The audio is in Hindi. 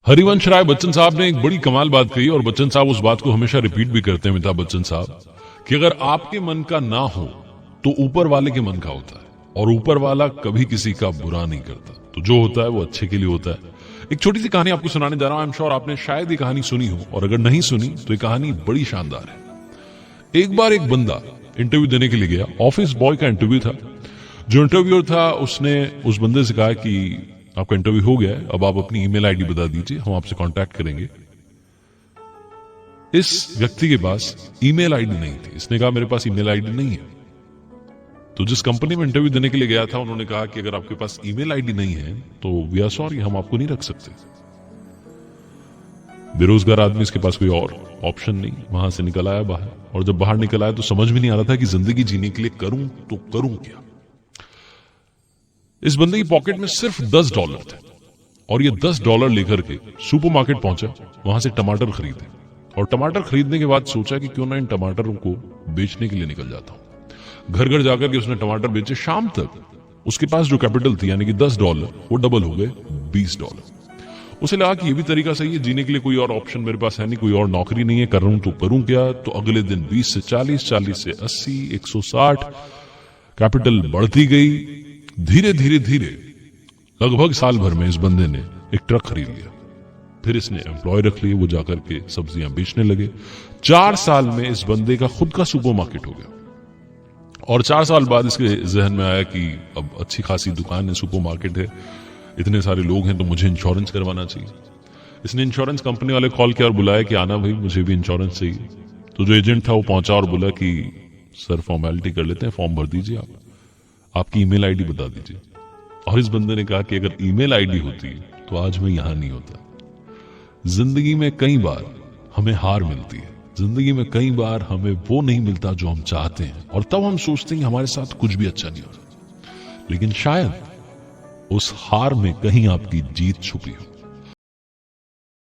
हरिवंश राय बच्चन साहब ने एक बड़ी कमाल बात कही और बच्चन साहब उस बात को हमेशा रिपीट भी करते हैं, अमिताभ बच्चन साहब, कि अगर आपके मन का ना हो तो ऊपर वाले के मन का होता है और ऊपर वाला कभी किसी का बुरा नहीं करता। तो जो होता है वो अच्छे के लिए होता है। एक छोटी सी कहानी आपको सुनाने जा रहा हूं। आई एम श्योर आपने शायद ये कहानी सुनी हो, और अगर नहीं सुनी तो ये कहानी बड़ी शानदार है। एक बार एक बंदा इंटरव्यू देने के लिए गया। ऑफिस बॉय का इंटरव्यू था। जो इंटरव्यूअर था उसने उस बंदे से कहा कि आपका इंटरव्यू हो गया है, अब आप अपनी ईमेल आईडी बता दीजिए, हम आपसे कांटेक्ट करेंगे। इस व्यक्ति के पास ईमेल आईडी नहीं थी। इसने कहा मेरे पास ईमेल आईडी नहीं है। तो जिस कंपनी में इंटरव्यू देने के लिए गया था उन्होंने कहा कि अगर आपके पास ईमेल आईडी नहीं है तो वी आर सॉरी, हम आपको नहीं रख सकते। बेरोजगार आदमी, इसके पास कोई और ऑप्शन नहीं, वहां से निकल आया बाहर। और जब बाहर निकल आया तो समझ में नहीं आ रहा था कि जिंदगी जीने के लिए करूं तो करूं क्या। इस बंदे की पॉकेट में सिर्फ $10 थे और ये $10 लेकर के सुपरमार्केट पहुंचा, वहां से टमाटर खरीदे। और टमाटर खरीदने के बाद सोचा कि क्यों ना इन टमाटरों को बेचने के लिए निकल जाता हूं। घर घर जाकर के उसने टमाटर बेचे। शाम तक उसके पास जो कैपिटल थी यानी कि $10 वो डबल हो गए $20। उसे लगा कि ये भी तरीका सही है, जीने के लिए कोई और ऑप्शन मेरे पास है नहीं, कोई और नौकरी नहीं है, कर रहा हूं तो करूं क्या। तो अगले दिन 20 से 40, 40 से 80, 160 कैपिटल बढ़ती गई। धीरे धीरे धीरे लगभग साल भर में इस बंदे ने एक ट्रक खरीद लिया। फिर इसने एम्प्लॉय रख लिए, वो जाकर के सब्जियां बेचने लगे। 4 साल में इस बंदे का खुद का सुपरमार्केट हो गया। और 4 साल बाद इसके जहन में आया कि अब अच्छी खासी दुकान है, सुपरमार्केट है, इतने सारे लोग हैं, तो मुझे इंश्योरेंस करवाना चाहिए। इसने इंश्योरेंस कंपनी वाले कॉल किया और बुलाया कि आना भाई, मुझे भी इंश्योरेंस चाहिए। तो जो एजेंट था वो पहुंचा और बोला कि सर फॉर्मेलिटी कर लेते हैं, फॉर्म भर दीजिए, आपकी ईमेल आईडी बता दीजिए। और इस बंदे ने कहा कि अगर ईमेल आईडी होती तो आज मैं यहां नहीं होता। जिंदगी में कई बार हमें हार मिलती है, जिंदगी में कई बार हमें वो नहीं मिलता जो हम चाहते हैं, और तब हम सोचते हैं कि हमारे साथ कुछ भी अच्छा नहीं होता। लेकिन शायद उस हार में कहीं आपकी जीत छुपी हो।